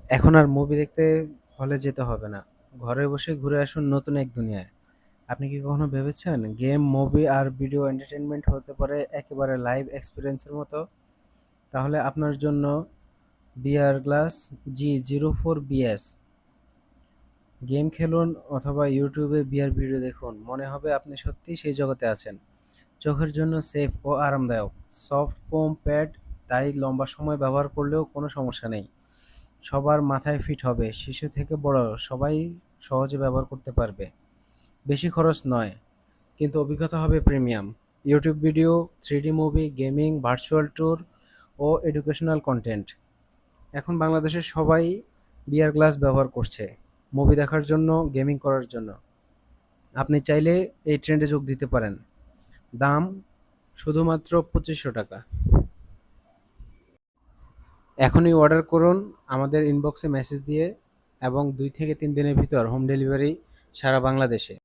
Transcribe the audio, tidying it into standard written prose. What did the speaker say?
এখন আর মুভি দেখতে হলে যেতে হবে না। ঘরে বসে ঘুরে আসুন নতুন এক দুনিয়ায়। আপনি কি কখনো ভেবেছেন গেম, মুভি আর ভিডিও এন্টারটেইনমেন্ট হতে পারে একেবারে লাইভ এক্সপেরিয়েন্সের মতো? তাহলে আপনার জন্য BR glass G04 BS। Game খেলুন অথবা ইউটিউবে বিআর ভিডিও দেখুন। মনে হবে আপনি সত্যিই সেই জগতে আছেন। চোখের জন্য সেফ ও আরামদায়ক। সফট ফোম প্যাড, তাই লম্বা সময় ব্যবহার করলেও কোনো সমস্যা নেই। সবার মাথায় ফিট হবে, শিশু থেকে বড় সবাই সহজে ব্যবহার করতে পারবে। বেশি খরচ নয়, কিন্তু অভিজ্ঞতা হবে premium. YouTube video, 3D movie, gaming, virtual tour ও এডুকেশনাল কন্টেন্ট। এখন বাংলাদেশের সবাই বিআর গ্লাস ব্যবহার করছে, মুভি দেখার জন্য, গেমিং করার জন্য। আপনি চাইলে এই ট্রেন্ডে যোগ দিতে পারেন। দাম শুধুমাত্র 2500 টাকা। এখনই অর্ডার করুন আমাদের ইনবক্সে মেসেজ দিয়ে, এবং 2 থেকে 3 দিনের ভিতর হোম ডেলিভারি সারা বাংলাদেশে।